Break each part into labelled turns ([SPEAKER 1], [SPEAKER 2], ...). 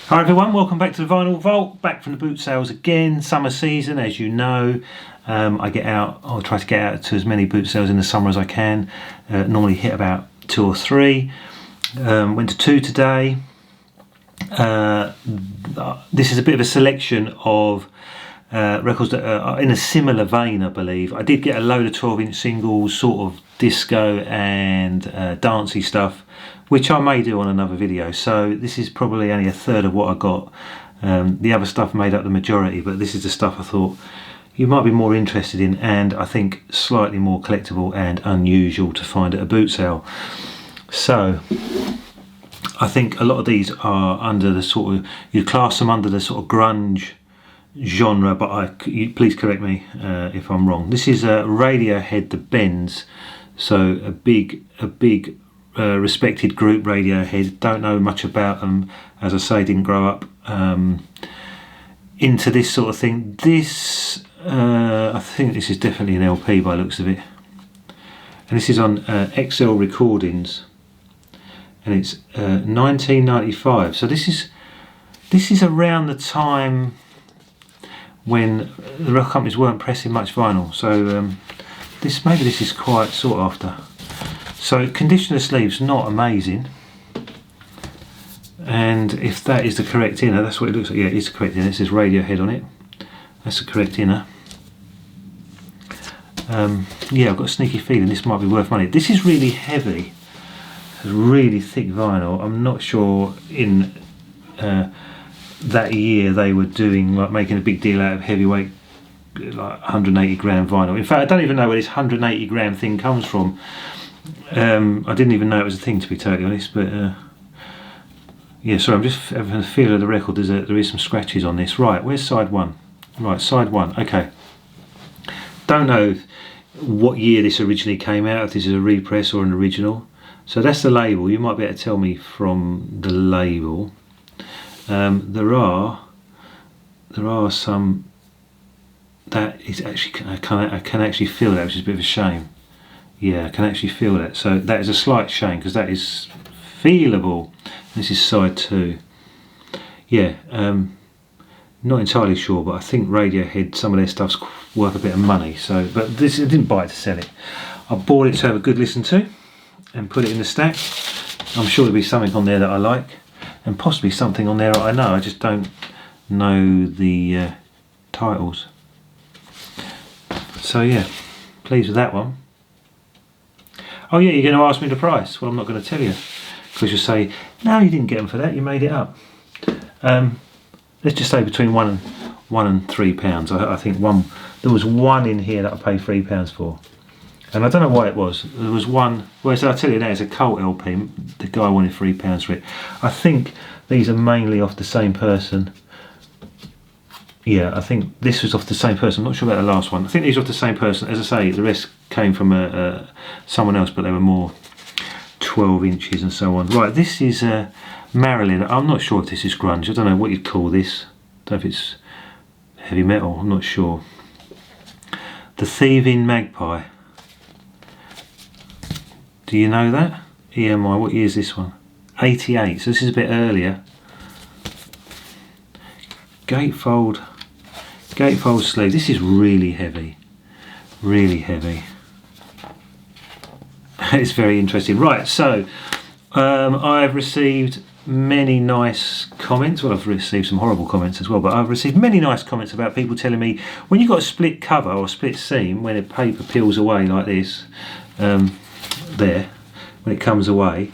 [SPEAKER 1] Hi everyone, welcome back to the Vinyl Vault, back from the boot sales again. Summer season, as you know. I'll try to get out to as many boot sales in the summer as I can. Normally hit about 2 or 3. Went to 2 today. This is a bit of a selection of records that are in a similar vein, I believe. I did get a load of 12-inch singles, sort of disco and dancey stuff, which I may do on another video. So this is probably only a third of what I got. The other stuff made up the majority, but this is the stuff I thought you might be more interested in, and I think slightly more collectible and unusual to find at a boot sale. So I think a lot of these are under the sort of, you class them under the sort of grunge genre, but please correct me if I'm wrong. This is a Radiohead, the Bends, so a big respected group, Radiohead. Don't know much about them, as I say, didn't grow up into this sort of thing. This I think this is definitely an LP by the looks of it, and this is on XL Recordings, and it's 1995. So this is around the time when the record companies weren't pressing much vinyl. So maybe this is quite sought after. So condition of sleeves, not amazing. And if that is the correct inner, that's what it looks like. Yeah, it is the correct inner. It says Radiohead on it. That's the correct inner. Yeah, I've got a sneaky feeling this might be worth money. This is really heavy. It's really thick vinyl. I'm not sure in that year they were doing, like, making a big deal out of heavyweight, like 180 gram vinyl. In fact, I don't even know where this 180 gram thing comes from. I didn't even know it was a thing, to be totally honest. But yeah, sorry, I'm just having a feel of the record. There is some scratches on this. Right, where's side 1? Right, side 1. Okay. Don't know what year this originally came out, if this is a repress or an original. So that's the label. You might be able to tell me from the label. There are some that is actually, I can actually feel that, which is a bit of a shame. Yeah, I can actually feel that. So that is a slight shame, because that is feelable. This is side 2. Yeah, not entirely sure, but I think Radiohead, some of their stuff's worth a bit of money. So, but this, I didn't buy it to sell it. I bought it to have a good listen to and put it in the stack. I'm sure there'll be something on there that I like, and possibly something on there that I know. I just don't know the titles. So yeah, pleased with that one. Oh yeah, you're going to ask me the price. Well, I'm not going to tell you, because you'll say, no, you didn't get them for that, you made it up. Let's just say between £1 and £3. I think there was one in here that I paid £3 for, and I don't know why it was. There was one. Well, so I'll tell you now, it's a cult LP. The guy wanted £3 for it. I think these are mainly off the same person. Yeah, I think this was off the same person. I'm not sure about the last one. I think these are off the same person. As I say, the rest came from someone else, but they were more 12 inches and so on. Right, this is Marilyn. I'm not sure if this is grunge. I don't know what you'd call this. I don't know if it's heavy metal. I'm not sure. The Thieving Magpie. Do you know that? EMI. What year is this one? 88. So this is a bit earlier. Gatefold sleeve. This is really heavy. Really heavy. It's very interesting. Right, so I've received many nice comments. Well, I've received some horrible comments as well, but I've received many nice comments about people telling me, when you've got a split cover or split seam, when the paper peels away like this, there, when it comes away,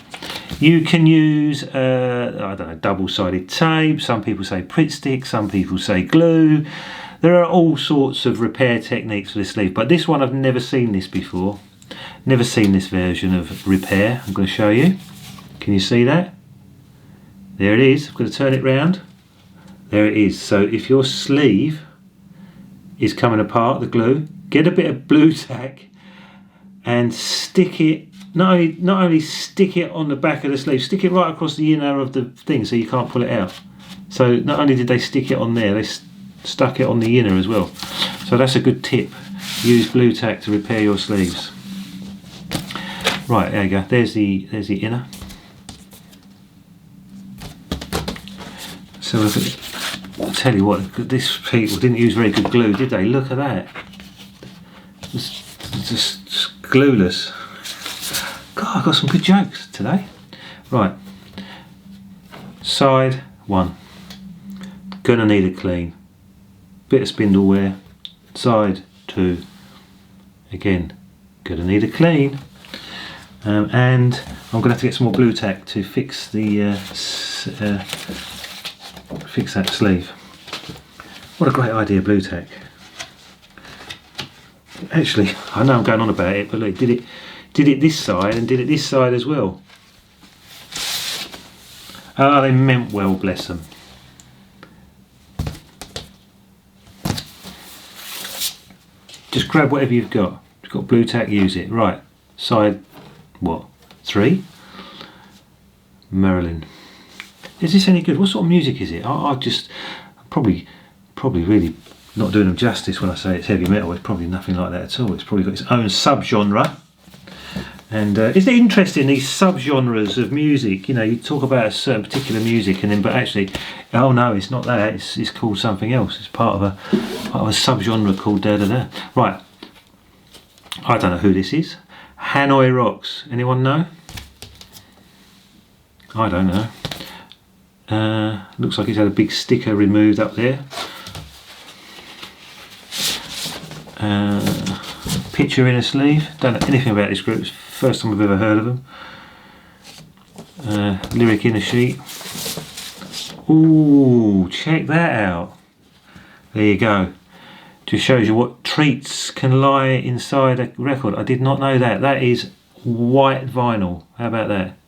[SPEAKER 1] you can use, I don't know, double-sided tape. Some people say Pritt stick, some people say glue. There are all sorts of repair techniques for this sleeve, but this one, I've never seen this before. Never seen this version of repair. I'm going to show you. Can you see that? There it is. I'm going to turn it round. There it is. So if your sleeve is coming apart, the glue, get a bit of blue tack and stick it. Not only stick it on the back of the sleeve, stick it right across the inner of the thing so you can't pull it out. So not only did they stick it on there, they stuck it on the inner as well. So that's a good tip. Use blue tack to repair your sleeves. Right, there you go. There's the inner. So look at, I'll tell you what, this people didn't use very good glue, did they? Look at that. It's just glueless. God, I've got some good jokes today. Right. Side 1. Gonna need a clean. Bit of spindle wear. Side 2. Again, gonna need a clean. And I'm gonna have to get some more blue tack to fix the fix that sleeve. What a great idea, blue tack. Actually, I know I'm going on about it, but look, did it this side and did it this side as well. Ah, they meant well, bless them. Just grab whatever you've got. If you've got blue tack, use it. Right, side what? 3? Marilyn. Is this any good? What sort of music is it? I just probably really not doing them justice when I say it's heavy metal. It's probably nothing like that at all. It's probably got its own subgenre. And isn't it interesting, these subgenres of music? You know, you talk about a certain particular music, and then but actually, oh no, it's not that. It's called something else. It's part of a subgenre called da da da. Right. I don't know who this is. Hanoi Rocks. Anyone know? I don't know. Looks like it's had a big sticker removed up there. Picture in a sleeve. Don't know anything about this group. It's the first time I've ever heard of them. Lyric in a sheet. Ooh, check that out. There you go. Just shows you what treats can lie inside a record. I did not know that. That is white vinyl. How about that?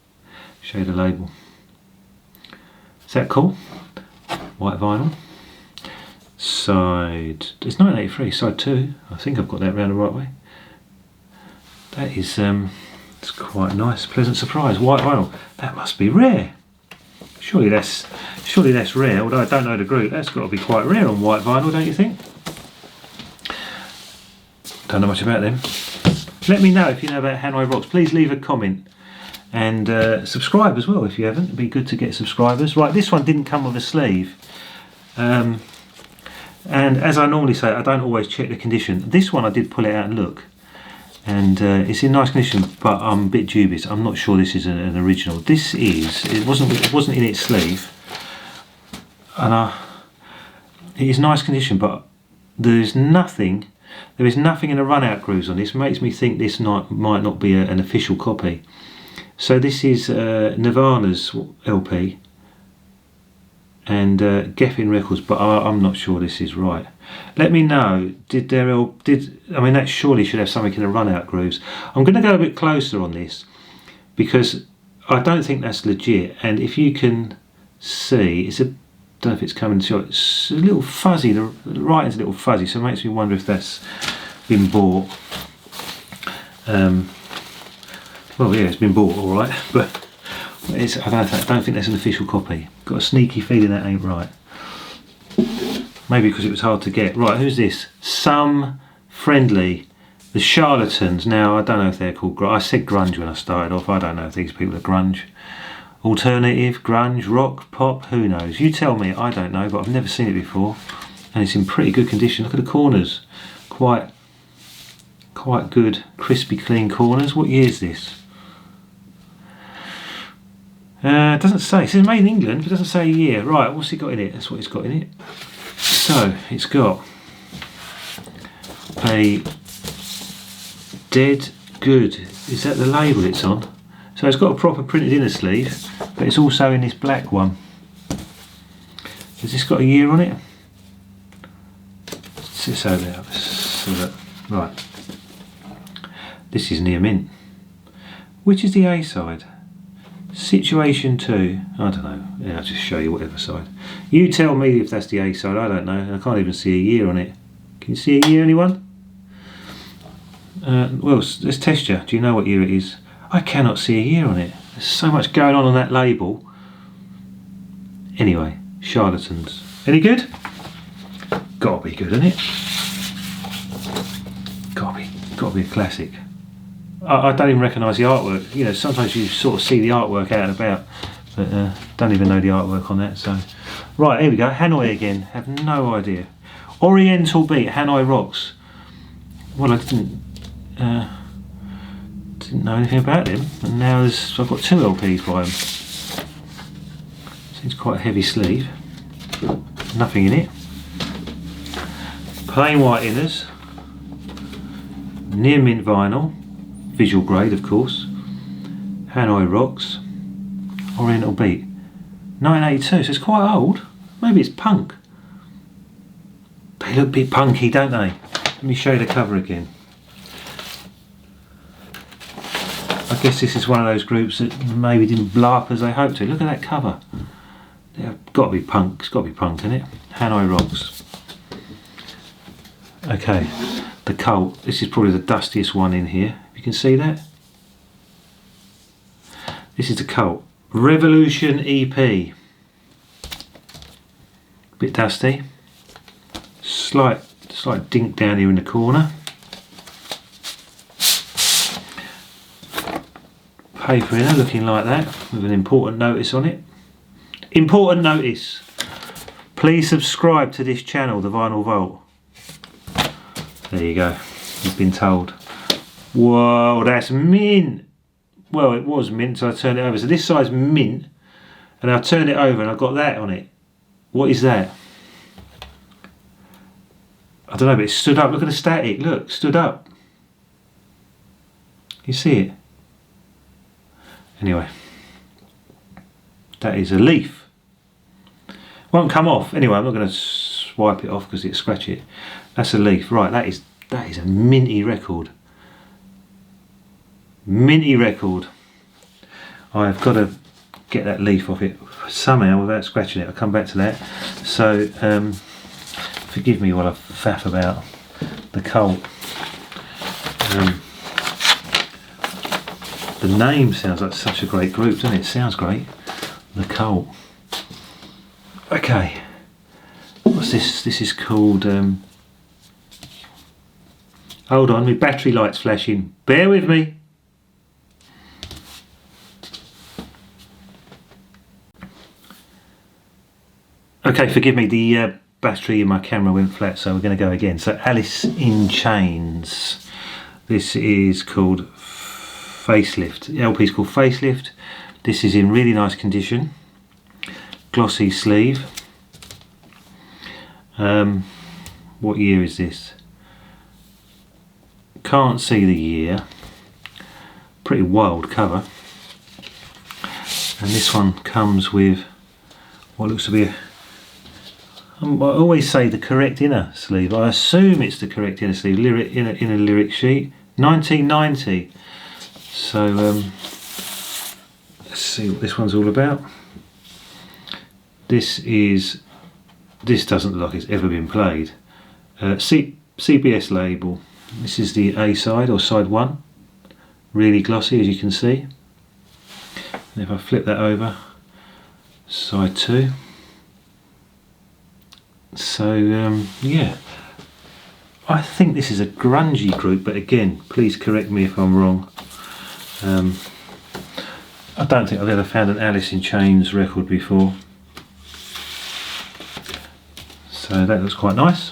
[SPEAKER 1] Show you the label. Is that cool? White vinyl. Side, it's 1983, side 2. I think I've got that round the right way. That is, it's quite nice, pleasant surprise. White vinyl. That must be rare. Surely that's rare. Although I don't know the group, that's got to be quite rare on white vinyl, don't you think? Don't know much about them. Let me know if you know about Hanoi Rocks. Please leave a comment and subscribe as well if you haven't. It'd be good to get subscribers. Right, this one didn't come with a sleeve. And as I normally say, I don't always check the condition. This one I did pull it out and look, and it's in nice condition, but I'm a bit dubious. I'm not sure this is an original. This is. It wasn't in its sleeve, and it is nice condition, but there is nothing in the run-out grooves on this. Makes me think this might not be an official copy. So this is Nirvana's LP. And Geffen Records, but I'm not sure this is right. Let me know. I mean, that surely should have something in the run-out grooves. I'm going to go a bit closer on this because I don't think that's legit. And if you can see, don't know if it's coming to shot. It's a little fuzzy. The writing's a little fuzzy, so it makes me wonder if that's been bought. Well, yeah, it's been bought, all right, but. I don't think that's an official copy. Got a sneaky feeling that ain't right. Maybe because it was hard to get. Right, who's this? Some Friendly. The Charlatans. Now, I don't know if they're called grunge. I said grunge when I started off. I don't know if these people are grunge. Alternative, grunge, rock, pop, who knows? You tell me. I don't know, but I've never seen it before. And it's in pretty good condition. Look at the corners. Quite good, crispy, clean corners. What year is this? It doesn't say. It says made in England, but it doesn't say a year. Right, what's it got in it? That's what it's got in it. So, it's got a Dead Good. Is that the label it's on? So it's got a proper printed inner sleeve, but it's also in this black one. Has this got a year on it? It's over there. Right. This is near mint. Which is the A side? Situation 2, I don't know, yeah, I'll just show you whatever side. You tell me if that's the A side, I don't know, I can't even see a year on it. Can you see a year, anyone? Well, let's test you. Do you know what year it is? I cannot see a year on it. There's so much going on that label. Anyway, Charlatans. Any good? Gotta be good, isn't it? Gotta be a classic. I don't even recognise the artwork. You know, sometimes you sort of see the artwork out and about, but don't even know the artwork on that. So Right, here we go. Hanoi again. Have no idea. Oriental Beat, Hanoi Rocks. Well, I didn't know anything about them, and now I've got 2 LPs by them. Seems quite a heavy sleeve. Nothing in it. Plain white inners. Near mint vinyl. Visual grade, of course. Hanoi Rocks. Oriental Beat. 1982, so it's quite old. Maybe it's punk. They look a bit punky, don't they? Let me show you the cover again. I guess this is one of those groups that maybe didn't blow up as they hoped to. Look at that cover. They've got to be punk. It's got to be punk, isn't it? Hanoi Rocks. Okay, the Cult. This is probably the dustiest one in here. You can see that. This is the Cult. Revolution EP. Bit dusty. Slight dink down here in the corner. Paper inner looking like that with an important notice on it. Important notice. Please subscribe to this channel, the Vinyl Vault. There you go. You've been told. Whoa, that's mint. Well, it was mint, so I turned it over. So this side's mint, and I turned it over and I got that on it. What is that? I don't know, but it stood up. Look at the static. Look, stood up. You see it? Anyway, that is a leaf. Won't come off. Anyway, I'm not going to swipe it off because it'll scratch it. That's a leaf. Right, that is a minty record. Minty record. I've got to get that leaf off it somehow without scratching it. I'll come back to that. So forgive me while I faff about the Cult. The name sounds like such a great group, doesn't it? It sounds great. The Cult. Okay. What's this? This is called hold on, my battery light's flashing. Bear with me. Okay, forgive me, the battery in my camera went flat, so we're going to go again. So Alice in Chains. This is called Facelift. The LP is called Facelift. This is in really nice condition. Glossy sleeve. What year is this? Can't see the year. Pretty wild cover. And this one comes with what looks to be a, I always say the correct inner sleeve. I assume it's the correct inner sleeve. In a lyric sheet. 1990. So let's see what this one's all about. This doesn't look like it's ever been played. CBS label. This is the A side or side 1. Really glossy, as you can see. And if I flip that over, side 2. So yeah, I think this is a grungy group, but again, please correct me if I'm wrong. I don't think I've ever found an Alice in Chains record before. So that looks quite nice.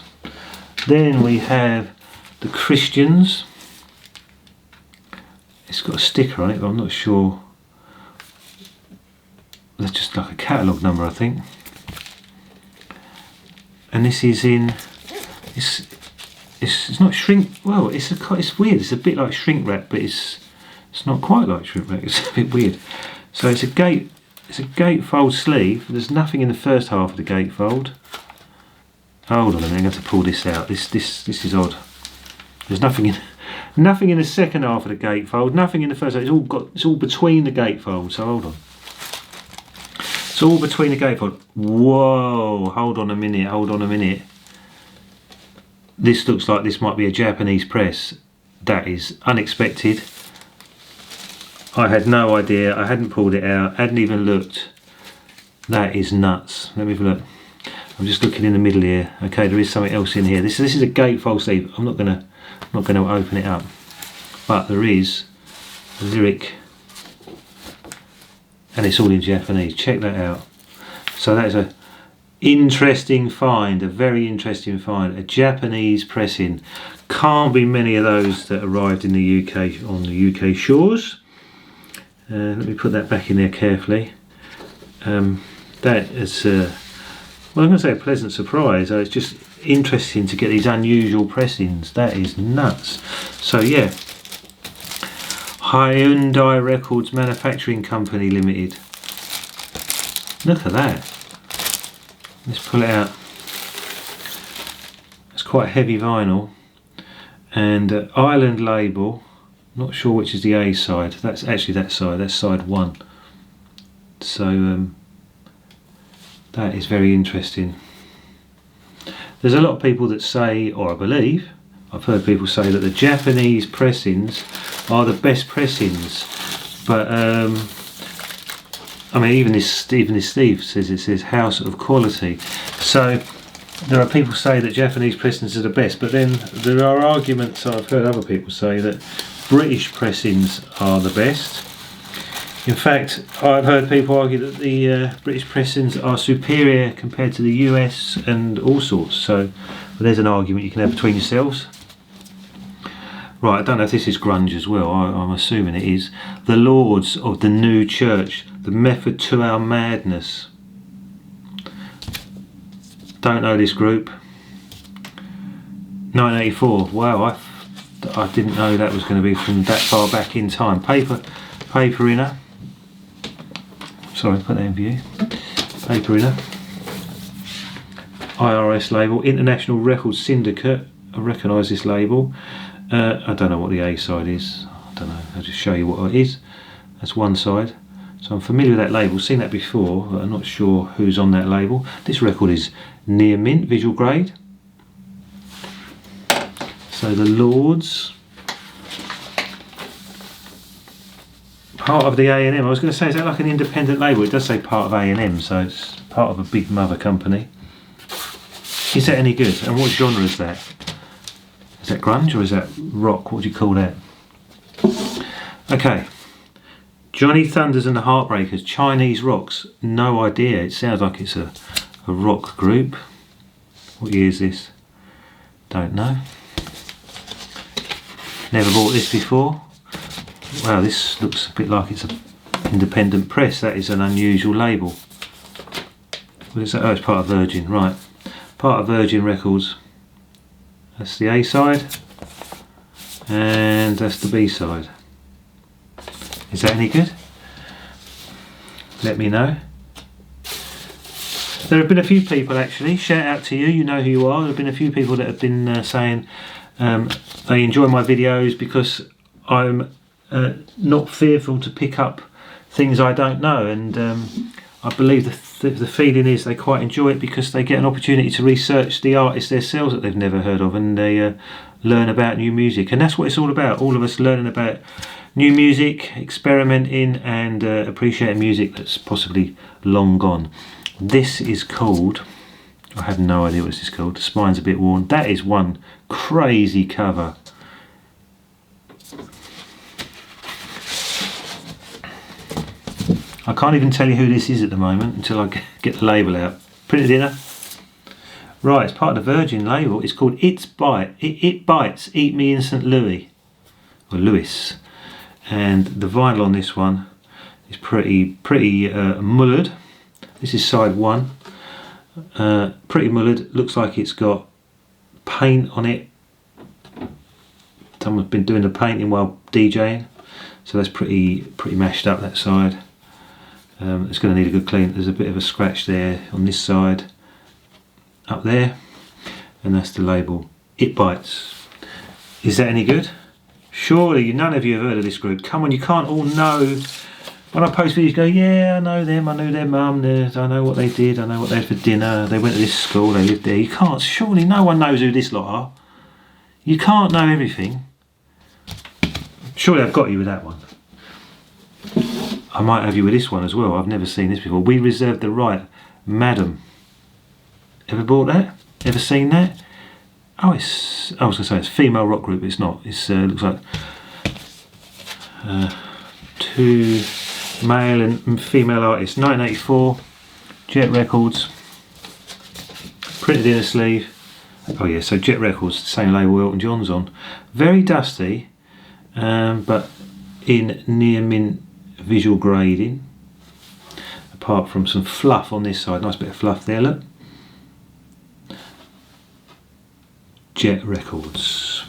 [SPEAKER 1] Then we have the Christians. It's got a sticker on it, but I'm not sure. That's just like a catalogue number, I think. And this is in, it's not shrink. Well, it's weird. It's a bit like shrink wrap, but it's not quite like shrink wrap. It's a bit weird. So it's a gatefold sleeve. There's nothing in the first half of the gatefold. Hold on a minute. I'm going to pull this out. This is odd. There's nothing in the second half of the gatefold. Nothing in the first half. It's all between the gatefold. So hold on. It's all between the gatefold. Whoa, hold on a minute. This looks like this might be a Japanese press. That is unexpected. I had no idea. I hadn't pulled it out. Hadn't even looked. That is nuts. Let me have a look. I'm just looking in the middle here. Okay, there is something else in here. This is a gatefold sleeve. I'm not gonna open it up. But there is a lyric. And it's all in Japanese. Check that out. So that is Interesting find, a very interesting find. A Japanese pressing. Can't be many of those that arrived in the UK on the UK shores. Let me put that back in there carefully. That is, well, I'm going to say a pleasant surprise. It's just interesting to get these unusual pressings. That is nuts. So yeah, Hyundai Records Manufacturing Company Limited. Look at that. Let's pull it out. It's quite heavy vinyl, and Ireland label. Not sure which is the A side. That's actually that side. That's side 1. So that is very interesting. There's a lot of people that say, or I believe, I've heard people say that the Japanese pressings are the best pressings. But I mean, even this Steve says it says house of quality. So there are people say that Japanese pressings are the best, but then there are arguments. I've heard other people say that British pressings are the best. In fact, I've heard people argue that the British pressings are superior compared to the US and all sorts. So there's an argument you can have between yourselves. Right, I don't know if this is grunge as well. I'm assuming it is. The Lords of the New Church, the method to our madness. Don't know this group. 1984. Wow, I didn't know that was going to be from that far back in time. Paper inner. Sorry, put that in view. Paper inner. IRS label, International Records Syndicate. I recognise this label. I don't know what the A side is. I don't know. I'll just show you what it is. That's one side. So I'm familiar with that label. Seen that before, but I'm not sure who's on that label. This record is near mint, visual grade. So the Lords. Part of the A&M. I was going to say, is that like an independent label? It does say part of A&M, so it's part of a big mother company. Is that any good? And what genre is that? Is that grunge or is that rock? What do you call that? Okay. Johnny Thunders and the Heartbreakers, Chinese Rocks. No idea. It sounds like it's a rock group. What year is this? Don't know. Never bought this before. Wow, this looks a bit like it's an independent press. That is an unusual label. What is that? Oh, it's part of Virgin, right. Part of Virgin Records. That's the A side. And that's the B side. Is that any good? Let me know. There have been a few people actually, shout out to you, you know who you are. There have been a few people that have been saying they enjoy my videos because I'm not fearful to pick up things I don't know, and I believe the feeling is they quite enjoy it because they get an opportunity to research the artists themselves that they've never heard of, and they learn about new music, and that's what it's all about. All of us learning about new music, experimenting, and appreciating music that's possibly long gone. This is called, I have no idea what this is called, the spine's a bit worn. That is one crazy cover. I can't even tell you who this is at the moment until I get the label out. Printed dinner. Right, it's part of the Virgin label. It's called It Bites, Eat Me in St. Louis. Or Louis. And the vinyl on this one is pretty mullered. This is side 1. Pretty mullered. Looks like it's got paint on it. Someone's been doing the painting while DJing. So that's pretty mashed up, that side. It's going to need a good clean. There's a bit of a scratch there on this side, up there, and that's the label. It Bites. Is that any good? Surely none of you have heard of this group. Come on, you can't all know. When I post videos, go, yeah, I know them, I knew their mum, I know what they did, I know what they had for dinner, they went to this school, they lived there. You can't, surely no one knows who this lot are. You can't know everything. Surely I've got you with that one. I might have you with this one as well. I've never seen this before. We Reserve the Right, Madam. Ever bought that? Ever seen that? Oh, I was going to say it's a female rock group. It's not. It's looks like 2 male and female artists. 1984, Jet Records. Printed in a sleeve. Oh yeah, so Jet Records, same label Elton John's on. Very dusty, but in near mint visual grading. Apart from some fluff on this side, nice bit of fluff there, look. Jet Records.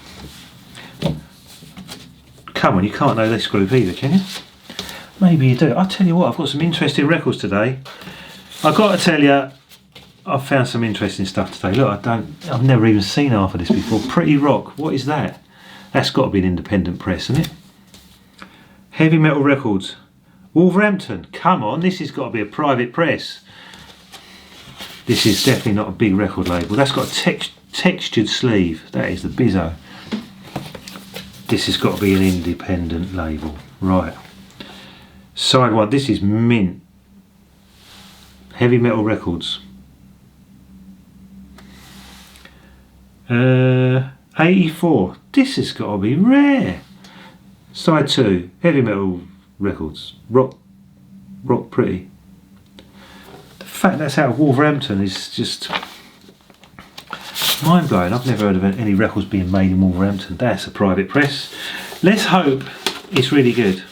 [SPEAKER 1] Come on, you can't know this group either, can you? Maybe you do. I'll tell you what, I've got some interesting records today. I've got to tell you, I've found some interesting stuff today. Look, I've never even seen half of this before. Pretty Rock, what is that? That's got to be an independent press, isn't it? Heavy Metal Records, Wolverhampton. Come on, this has got to be a private press. This is definitely not a big record label. That's got a textured sleeve. That is the bizzo. This has got to be an independent label. Right. Side one, this is mint. Heavy Metal Records. 84. This has got to be rare. Side 2, Heavy Metal Records. Rock Pretty. The fact that's out of Wolverhampton is just mind blowing. I've never heard of any records being made in Wolverhampton. That's a private press. Let's hope it's really good.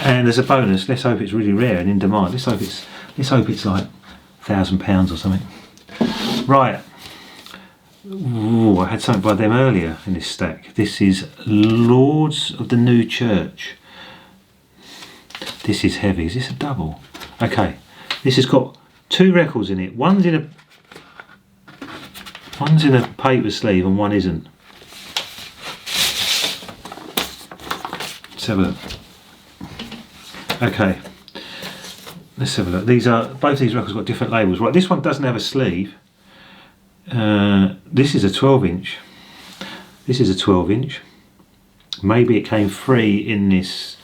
[SPEAKER 1] And as a bonus, let's hope it's really rare and in demand. Let's hope it's like £1,000 or something. Right. Ooh, I had something by them earlier in this stack. This is Lords of the New Church. This is heavy. Is this a double? Okay. This has got 2 records in it. One's in a paper sleeve and one isn't. Let's have a look. Okay. Let's have a look. Both these records got different labels. Right, this one doesn't have a sleeve. This is a 12-inch. This is a 12-inch. Maybe it came free in this.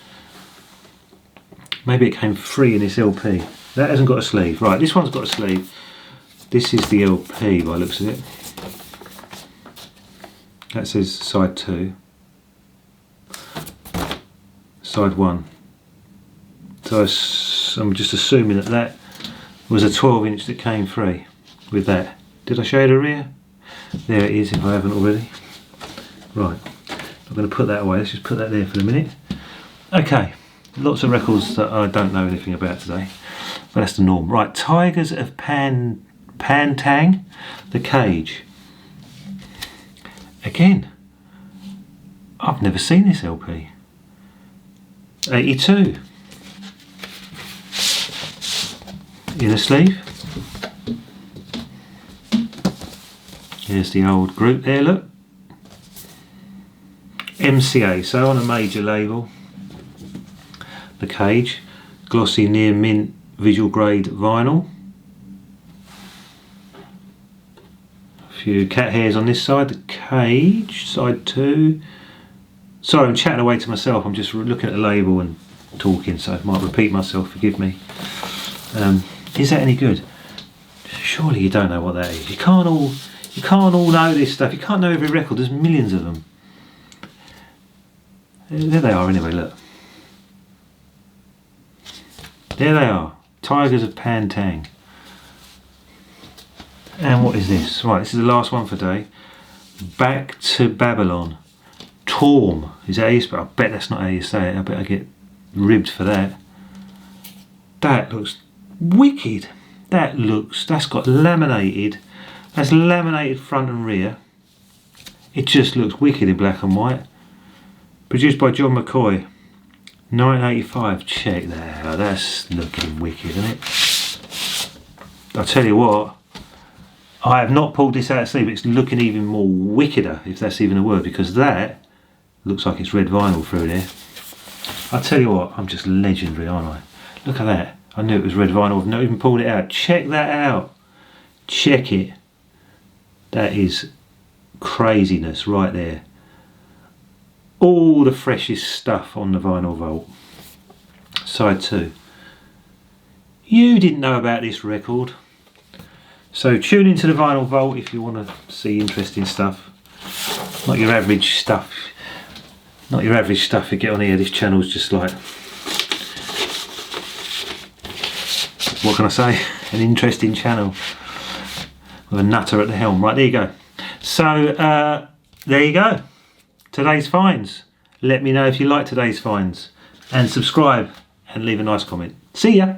[SPEAKER 1] Maybe it came free in this LP. That hasn't got a sleeve. Right, this one's got a sleeve. This is the LP by the looks of it. That says side 2. Side 1. So I'm just assuming that was a 12-inch that came free with that. Did I show you the rear? There it is if I haven't already. Right, I'm going to put that away. Let's just put that there for a minute. Okay, lots of records that I don't know anything about today, but that's the norm. Right, Tigers of Pantang, The Cage. Again, I've never seen this LP. 82. In a sleeve. Here's the old group there, look. MCA, so on a major label. The Cage, glossy near mint visual grade vinyl. A few cat hairs on this side. The Cage, side 2. Sorry, I'm chatting away to myself. I'm just looking at the label and talking, so I might repeat myself. Forgive me. Is that any good? Surely you don't know what that is. You can't all know this stuff. You can't know every record. There's millions of them. There they are anyway, look. There they are. Tigers of Pantang. And what is this? Right, this is the last one for today. Back to Babylon. Torm. Is that how you spell it? I bet that's not how you say it. I bet I get ribbed for that. That looks wicked. That's got laminated. That's laminated front and rear. It just looks wicked in black and white. Produced by John McCoy. 1985. Check that out. That's looking wicked, isn't it? I'll tell you what. I have not pulled this out of sleeve. It's looking even more wickeder, if that's even a word, because that looks like it's red vinyl through there. I'll tell you what. I'm just legendary, aren't I? Look at that. I knew it was red vinyl. I've not even pulled it out. Check that out. Check it. That is craziness right there. All the freshest stuff on the vinyl vault. Side 2. You didn't know about this record. So tune into the vinyl vault if you want to see interesting stuff. Not your average stuff. Not your average stuff you get on here. This channel's just like, what can I say? An interesting channel. with a nutter at the helm. Right, there you go. So there you go. Today's finds. Let me know if you like today's finds, and subscribe and leave a nice comment. See ya.